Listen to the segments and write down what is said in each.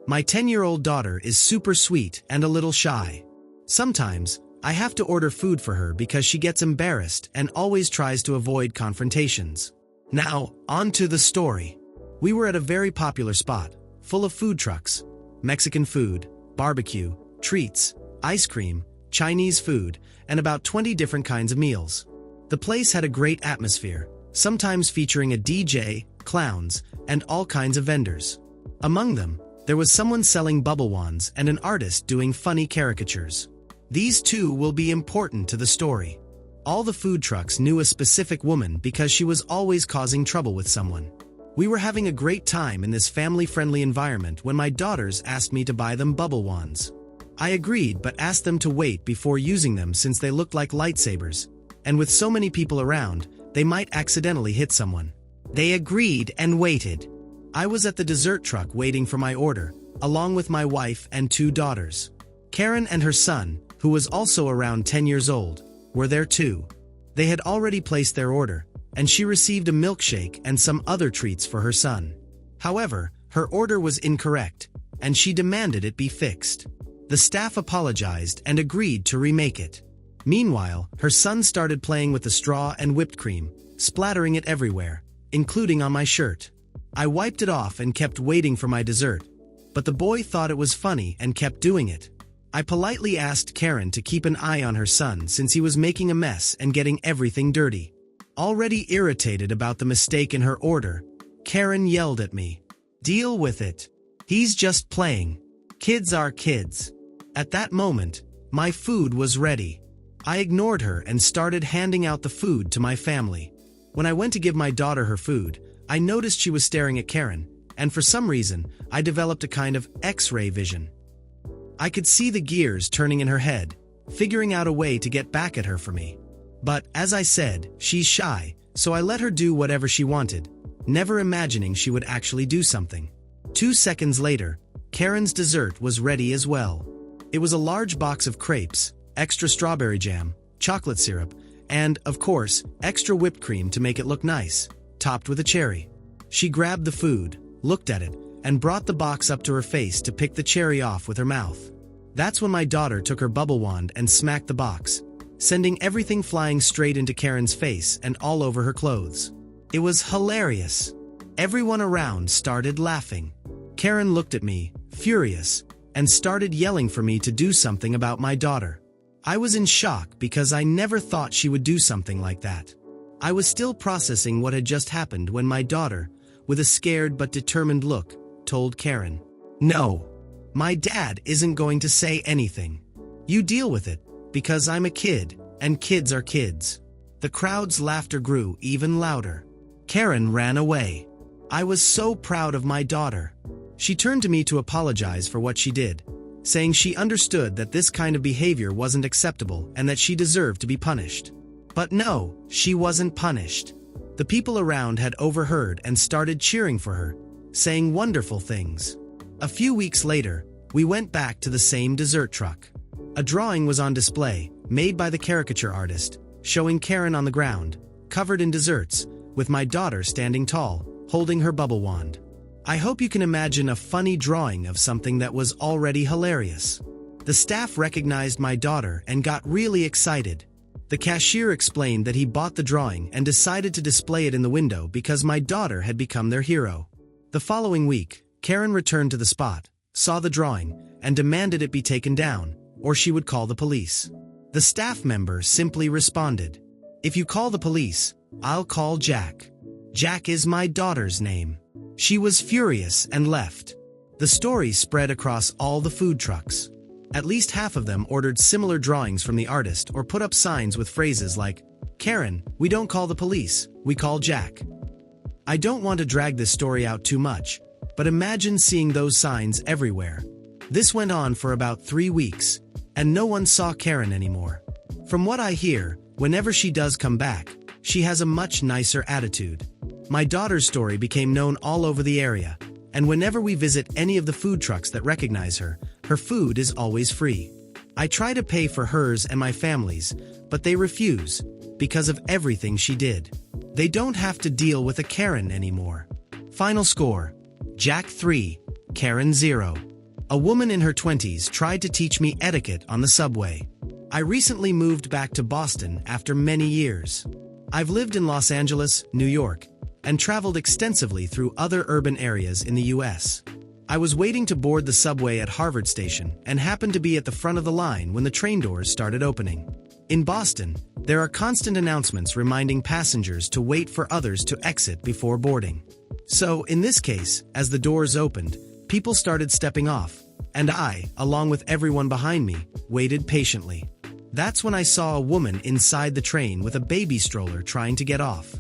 My 10-year-old daughter is super sweet and a little shy. Sometimes, I have to order food for her because she gets embarrassed and always tries to avoid confrontations. Now, on to the story. We were at a very popular spot, full of food trucks, Mexican food, barbecue, treats, ice cream, Chinese food, and about 20 different kinds of meals. The place had a great atmosphere, sometimes featuring a DJ, clowns, and all kinds of vendors. Among them, there was someone selling bubble wands and an artist doing funny caricatures. These two will be important to the story. All the food trucks knew a specific woman because she was always causing trouble with someone. We were having a great time in this family-friendly environment when my daughters asked me to buy them bubble wands. I agreed but asked them to wait before using them since they looked like lightsabers, and with so many people around, they might accidentally hit someone. They agreed and waited. I was at the dessert truck waiting for my order, along with my wife and 2 daughters. Karen and her son, who was also around 10 years old, were there too. They had already placed their order, and she received a milkshake and some other treats for her son. However, her order was incorrect, and she demanded it be fixed. The staff apologized and agreed to remake it. Meanwhile, her son started playing with the straw and whipped cream, splattering it everywhere, including on my shirt. I wiped it off and kept waiting for my dessert, but the boy thought it was funny and kept doing it. I politely asked Karen to keep an eye on her son since he was making a mess and getting everything dirty. Already irritated about the mistake in her order, Karen yelled at me, "Deal with it. He's just playing. Kids are kids." At that moment, my food was ready. I ignored her and started handing out the food to my family. When I went to give my daughter her food, I noticed she was staring at Karen, and for some reason, I developed a kind of X-ray vision. I could see the gears turning in her head, figuring out a way to get back at her for me. But, as I said, she's shy, so I let her do whatever she wanted, never imagining she would actually do something. 2 seconds later, Karen's dessert was ready as well. It was a large box of crepes, extra strawberry jam, chocolate syrup, and, of course, extra whipped cream to make it look nice, topped with a cherry. She grabbed the food, looked at it, and brought the box up to her face to pick the cherry off with her mouth. That's when my daughter took her bubble wand and smacked the box, sending everything flying straight into Karen's face and all over her clothes. It was hilarious. Everyone around started laughing. Karen looked at me, furious, and started yelling for me to do something about my daughter. I was in shock because I never thought she would do something like that. I was still processing what had just happened when my daughter, with a scared but determined look, told Karen, "No, my dad isn't going to say anything. You deal with it, because I'm a kid, and kids are kids." The crowd's laughter grew even louder. Karen ran away. I was so proud of my daughter. She turned to me to apologize for what she did, saying she understood that this kind of behavior wasn't acceptable and that she deserved to be punished. But no, she wasn't punished. The people around had overheard and started cheering for her, saying wonderful things. A few weeks later, we went back to the same dessert truck. A drawing was on display, made by the caricature artist, showing Karen on the ground, covered in desserts, with my daughter standing tall, holding her bubble wand. I hope you can imagine a funny drawing of something that was already hilarious. The staff recognized my daughter and got really excited. The cashier explained that he bought the drawing and decided to display it in the window because my daughter had become their hero. The following week, Karen returned to the spot, saw the drawing, and demanded it be taken down, or she would call the police. The staff member simply responded, "If you call the police, I'll call Jack. Jack is my daughter's name." She was furious and left. The story spread across all the food trucks. At least half of them ordered similar drawings from the artist or put up signs with phrases like, "Karen, we don't call the police, we call Jack." I don't want to drag this story out too much, but imagine seeing those signs everywhere. This went on for about 3 weeks, and no one saw Karen anymore. From what I hear, whenever she does come back, she has a much nicer attitude. My daughter's story became known all over the area, and whenever we visit any of the food trucks that recognize her, her food is always free. I try to pay for hers and my family's, but they refuse, because of everything she did. They don't have to deal with a Karen anymore. Final score: Jack 3, Karen 0. A woman in her 20s tried to teach me etiquette on the subway. I recently moved back to Boston after many years. I've lived in Los Angeles, New York, and traveled extensively through other urban areas in the US. I was waiting to board the subway at Harvard Station and happened to be at the front of the line when the train doors started opening. In Boston, there are constant announcements reminding passengers to wait for others to exit before boarding. So, in this case, as the doors opened, people started stepping off, and I, along with everyone behind me, waited patiently. That's when I saw a woman inside the train with a baby stroller trying to get off.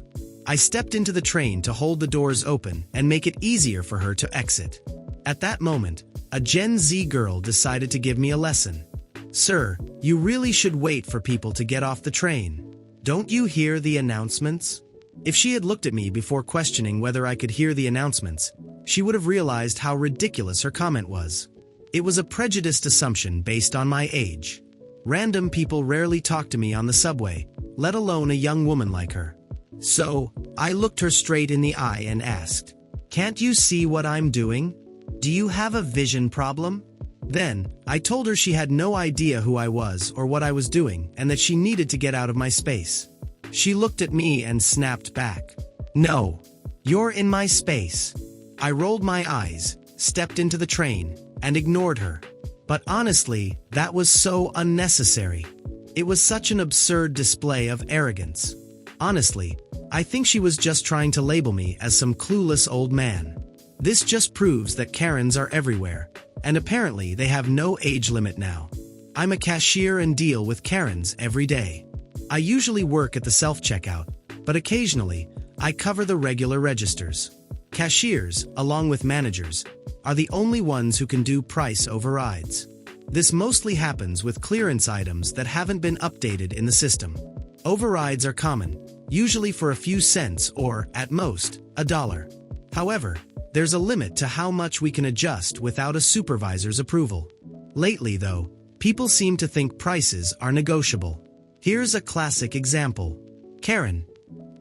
I stepped into the train to hold the doors open and make it easier for her to exit. At that moment, a Gen Z girl decided to give me a lesson. "Sir, you really should wait for people to get off the train. Don't you hear the announcements?" If she had looked at me before questioning whether I could hear the announcements, she would have realized how ridiculous her comment was. It was a prejudiced assumption based on my age. Random people rarely talk to me on the subway, let alone a young woman like her. So, I looked her straight in the eye and asked, "Can't you see what I'm doing? Do you have a vision problem?" Then, I told her she had no idea who I was or what I was doing and that she needed to get out of my space. She looked at me and snapped back, "No, you're in my space." I rolled my eyes, stepped into the train, and ignored her. But honestly, that was so unnecessary. It was such an absurd display of arrogance. Honestly, I think she was just trying to label me as some clueless old man. This just proves that Karens are everywhere, and apparently they have no age limit now. I'm a cashier and deal with Karens every day. I usually work at the self-checkout, but occasionally, I cover the regular registers. Cashiers, along with managers, are the only ones who can do price overrides. This mostly happens with clearance items that haven't been updated in the system. Overrides are common, usually for a few cents or, at most, $1. However, there's a limit to how much we can adjust without a supervisor's approval. Lately, though, people seem to think prices are negotiable. Here's a classic example. "Karen,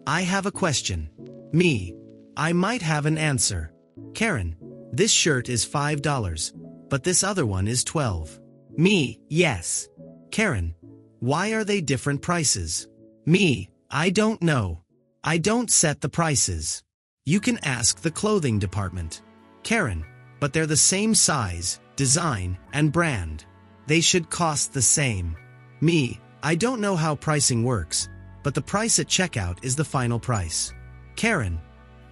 I have a question." Me, "I might have an answer." "Karen, this shirt is $5, but this other one is $12. Me, "Yes." "Karen, why are they different prices?" Me, "I don't know. I don't set the prices. You can ask the clothing department." "Karen, but they're the same size, design, and brand. They should cost the same." Me, "I don't know how pricing works, but the price at checkout is the final price." "Karen,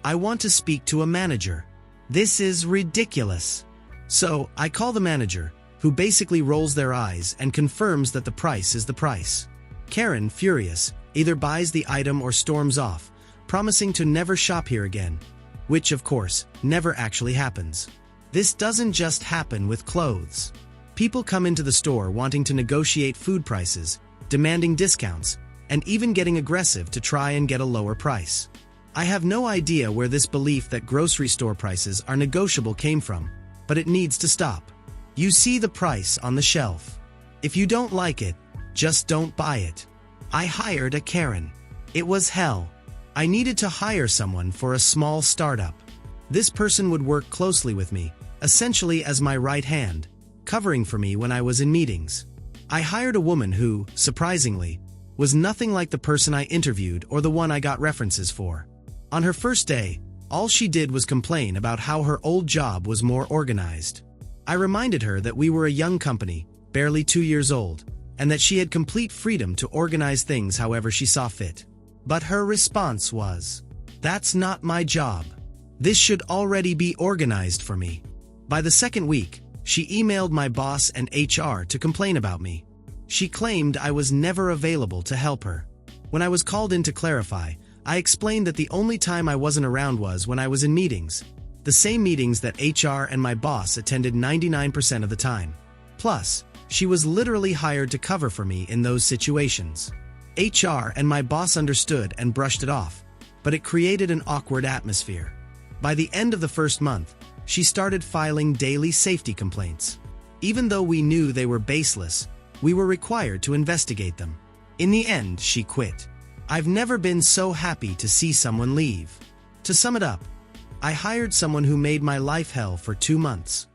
I want to speak to a manager. This is ridiculous." So, I call the manager, who basically rolls their eyes and confirms that the price is the price. Karen, furious, either buys the item or storms off, promising to never shop here again, which, of course, never actually happens. This doesn't just happen with clothes. People come into the store wanting to negotiate food prices, demanding discounts, and even getting aggressive to try and get a lower price. I have no idea where this belief that grocery store prices are negotiable came from, but it needs to stop. You see the price on the shelf. If you don't like it, just don't buy it. I hired a Karen. It was hell. I needed to hire someone for a small startup. This person would work closely with me, essentially as my right hand, covering for me when I was in meetings. I hired a woman who, surprisingly, was nothing like the person I interviewed or the one I got references for. On her first day, all she did was complain about how her old job was more organized. I reminded her that we were a young company, barely 2 years old, and that she had complete freedom to organize things however she saw fit. But her response was, "That's not my job. This should already be organized for me." By the second week, she emailed my boss and HR to complain about me. She claimed I was never available to help her. When I was called in to clarify, I explained that the only time I wasn't around was when I was in meetings, the same meetings that HR and my boss attended 99% of the time. Plus, she was literally hired to cover for me in those situations. HR and my boss understood and brushed it off, but it created an awkward atmosphere. By the end of the first month, she started filing daily safety complaints. Even though we knew they were baseless, we were required to investigate them. In the end, she quit. I've never been so happy to see someone leave. To sum it up, I hired someone who made my life hell for 2 months.